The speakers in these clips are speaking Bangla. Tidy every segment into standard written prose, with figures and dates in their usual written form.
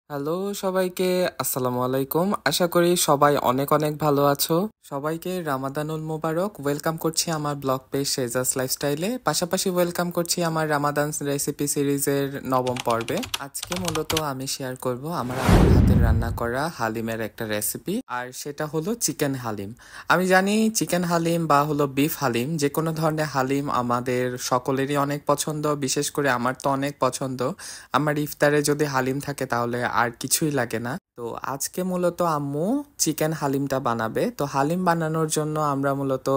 হ্যালো সবাইকে, আসসালামু আলাইকুম। আশা করি সবাই অনেক অনেক ভালো আছো। সবাইকে রামাদানুল মোবারক। ওয়েলকাম করছি আমার ব্লগ পেজ শেজাস লাইফস্টাইলে। পাশাপাশি ওয়েলকাম করছি আমার রামাদান রেসিপি সিরিজের নবম পর্বে। আজকে মূলত আমি শেয়ার করব আমার আম্মুর হাতের রান্না করা হালিমের একটা রেসিপি, আর সেটা হলো চিকেন হালিম। আমি জানি চিকেন হালিম বা হলো বিফ হালিম, যে কোনো ধরনের হালিম আমাদের সকলেরই অনেক পছন্দ, বিশেষ করে আমার তো অনেক পছন্দ। আমার ইফতারে যদি হালিম থাকে তাহলে আর কিছুই লাগে না। তো আজকে মূলত আম্মু চিকেন হালিমটা বানাবে। তো হালিম বানানোর জন্য আমরা মূলত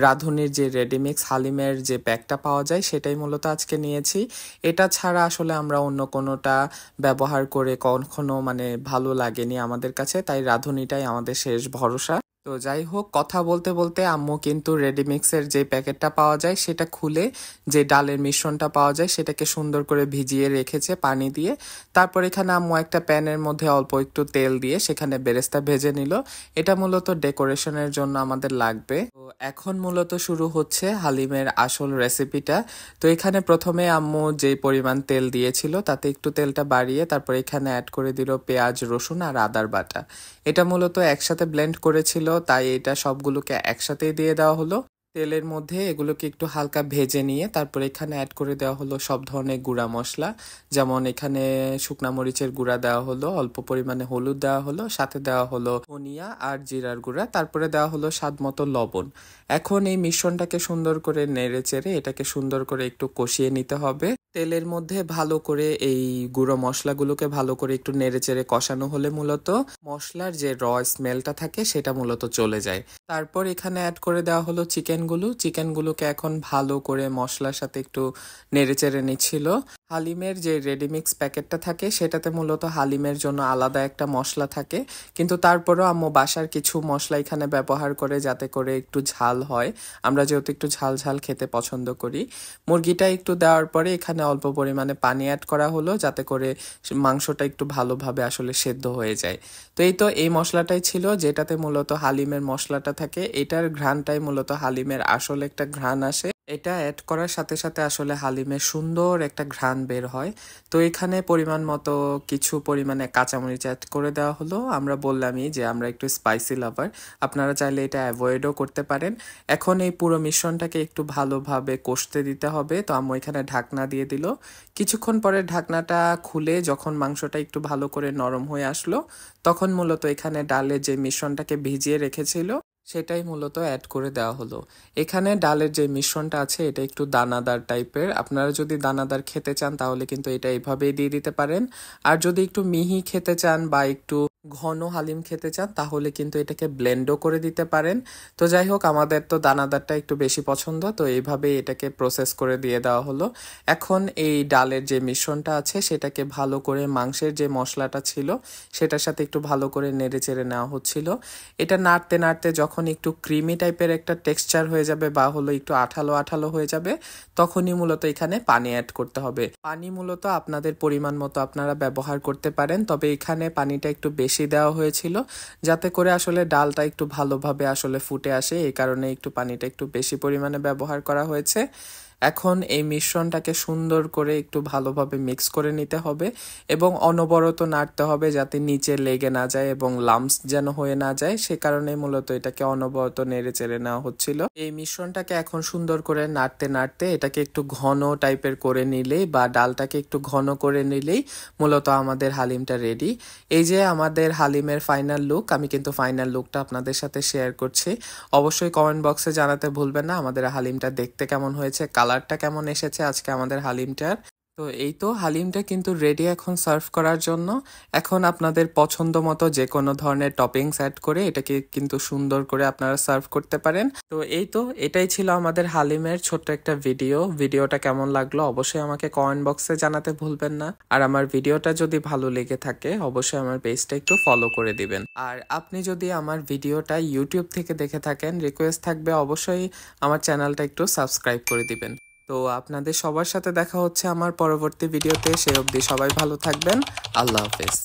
রাঁধুনির যে রেডিমিক্স হালিমের যে প্যাকটা পাওয়া যায় সেটাই মূলত আজকে নিয়েছি। এটা ছাড়া আসলে আমরা অন্য কোনোটা ব্যবহার করে কখনো ভালো লাগেনি আমাদের কাছে, তাই রাঁধুনিটাই আমাদের শেষ ভরসা। তো যাই হোক, কথা বলতে বলতে আম্মু কিন্তু রেডিমিক্সের যে প্যাকেটটা পাওয়া যায় সেটা খুলে যে ডালের মিশ্রণটা পাওয়া যায় সেটাকে সুন্দর করে ভিজিয়ে রেখেছে পানি দিয়ে। তারপর এখানে আম্মু একটা প্যানের মধ্যে অল্প একটু তেল দিয়ে সেখানে বেরেস্তা ভেজে নিল। এটা মূলত ডেকোরেশনের জন্য আমাদের লাগবে। তো এখন মূলত শুরু হচ্ছে হালিমের আসল রেসিপিটা। তো এখানে প্রথমে আম্মু যে পরিমাণ তেল দিয়েছিল তাতে একটু তেলটা বাড়িয়ে তারপর এখানে অ্যাড করে দিল পেঁয়াজ, রসুন আর আদার বাটা। এটা মূলত একসাথে ব্লেন্ড করেছিল, তাই এটা সবগুলোকে একসাথেই দিয়ে দেওয়া হলো। তেলের মধ্যে এগুলোকে একটু হালকা ভেজে নিয়ে তারপর এখানে অ্যাড করে দেওয়া হলো সব ধরনের গুঁড়া মশলা। যেমন এখানে শুকনা মরিচের গুঁড়া দেওয়া হলো, অল্প পরিমাণে হলুদ দেওয়া হলো, সাথে দেওয়া হলো ধনিয়া আর জিরার গুঁড়া, তারপরে দেওয়া হলো স্বাদ মতো লবণ। এখন এই মিশ্রণটাকে সুন্দর করে নেড়ে চেড়ে এটাকে সুন্দর করে একটু কষিয়ে নিতে হবে। তেলের মধ্যে ভালো করে এই গুঁড়ো মশলাগুলোকে ভালো করে একটু নেড়ে চেড়ে কষানো হলে মূলত মশলার যে স্মেলটা থাকে সেটা মূলত চলে যায়। তারপর এখানে অ্যাড করে দেওয়া হলো চিকেনগুলোকে এখন ভালো করে মশলার সাথে একটু নেড়ে চেড়ে নিচ্ছিল। হালিমের যে রেডিমিক্স প্যাকেটটা থাকে সেটাতে মূলত হালিমের জন্য আলাদা একটা মশলা থাকে, কিন্তু তারপরেও আম্মু বাসার কিছু মশলা এখানে ব্যবহার করে যাতে করে একটু ঝাল হয়। আমরা যেহেতু একটু ঝাল ঝাল খেতে পছন্দ করি। মুরগিটা একটু দেওয়ার পরে এখানে অল্প পরিমাণে পানি অ্যাড করা হলো যাতে করে মাংসটা একটু ভালোভাবে আসলে সেদ্ধ হয়ে যায়। তো এই মশলাটাই ছিল যেটাতে মূলত হালিমের মশলাটা থাকে। এটার ঘ্রাণটাই মূলত হালিমের আসল একটা ঘ্রাণ আসে। এটা অ্যাড করার সাথে সাথে আসলে হালিমের সুন্দর একটা ঘ্রাণ বের হয়। তো এখানে পরিমাণ মতো কিছু পরিমাণে কাঁচামরিচ অ্যাড করে দেওয়া হলো। আমরা বললামই যে আমরা একটু স্পাইসি লাভার, আপনারা চাইলে এটা অ্যাভয়েডও করতে পারেন। এখন এই পুরো মিশ্রণটাকে একটু ভালোভাবে কষতে দিতে হবে। তো আম্মু এখানে ঢাকনা দিয়ে দিল। কিছুক্ষণ পরে ঢাকনাটা খুলে যখন মাংসটা একটু ভালো করে নরম হয়ে আসলো তখন মূলত এখানে ডালের যে মিশ্রণটাকে ভিজিয়ে রেখেছিল সেটাই মূলত অ্যাড করে দেওয়া হলো। এখানে ডালের যে মিশ্রণটা আছে এটা একটু দানাদার টাইপের। আপনারা যদি দানাদার খেতে চান তাহলে কিন্তু এটা এইভাবেই দিয়ে দিতে পারেন। আর যদি একটু মিহি খেতে চান বা একটু ঘন হালিম খেতে চান তাহলে কিন্তু এটাকে ব্লেন্ডও করে দিতে পারেন। তো যাই হোক, আমাদের তো দানাদারটা একটু বেশি পছন্দ, তো এইভাবেই এটাকে প্রসেস করে দিয়ে দেওয়া হলো। এখন এই ডালের যে মিশ্রণটা আছে সেটাকে ভালো করে মাংসের যে মশলাটা ছিল সেটার সাথে একটু ভালো করে নেড়ে চেড়ে নেওয়া হচ্ছিল। এটা নাড়তে নাড়তে যখন একটু ক্রিমি টাইপের একটা টেক্সচার হয়ে যাবে বা হলো একটু আঠালো আঠালো হয়ে যাবে তখনই মূলত এখানে পানি অ্যাড করতে হবে। পানি মূলত আপনাদের পরিমাণ মতো আপনারা ব্যবহার করতে পারেন, তবে এখানে পানিটা একটু বেশি দেওয়া হয়েছিল যাতে করে আসলে ডালটা একটু ভালোভাবে আসলে ফুটে আসে, এই কারণে একটু পানিটা একটু বেশি পরিমাণে ব্যবহার করা হয়েছে। এখন এই মিশ্রণটাকে সুন্দর করে একটু ভালোভাবে মিক্স করে নিতে হবে এবং অনবরত নাড়তে হবে যাতে নিচে লেগে না যায় এবং লাম্পস যেন হয়ে না যায়, সে কারণে মূলত এটাকে অনবরত নেড়ে চেড়ে নেওয়া হচ্ছিল। এই মিশ্রণটাকে এখন সুন্দর করে নাড়তে নাড়তে এটাকে একটু ঘন টাইপের করে নিলেই বা ডালটাকে একটু ঘন করে নিলেই মূলত আমাদের হালিমটা রেডি। এই যে আমাদের হালিমের ফাইনাল লুক, আমি কিন্তু ফাইনাল লুকটা আপনাদের সাথে শেয়ার করছি। অবশ্যই কমেন্ট বক্সে জানাতে ভুলবেন না আমাদের হালিমটা দেখতে কেমন হয়েছে, কালারটা কেমন এসেছে আজকে আমাদের হালিমটার। তো এই তো হালিমটা কিন্তু রেডি এখন সার্ভ করার জন্য। এখন আপনাদের পছন্দ মতো যে কোনো ধরনের টপিংস অ্যাড করে এটাকে কিন্তু সুন্দর করে আপনারা সার্ভ করতে পারেন। তো এটাই ছিল আমাদের হালিমের ছোট্ট একটা ভিডিওটা কেমন লাগলো অবশ্যই আমাকে কমেন্ট বক্সে জানাতে ভুলবেন না। আর আমার ভিডিওটা যদি ভালো লেগে থাকে অবশ্যই আমার পেজটা একটু ফলো করে দিবেন। আর আপনি যদি আমার ভিডিওটা ইউটিউব থেকে দেখে থাকেন, রিকোয়েস্ট থাকবে অবশ্যই আমার চ্যানেলটা একটু সাবস্ক্রাইব করে দিবেন। তো আপনাদের সবার সাথে দেখা হচ্ছে আমার পরবর্তী ভিডিওতে। সেই অবধি সবাই ভালো থাকবেন। আল্লাহ হাফেজ।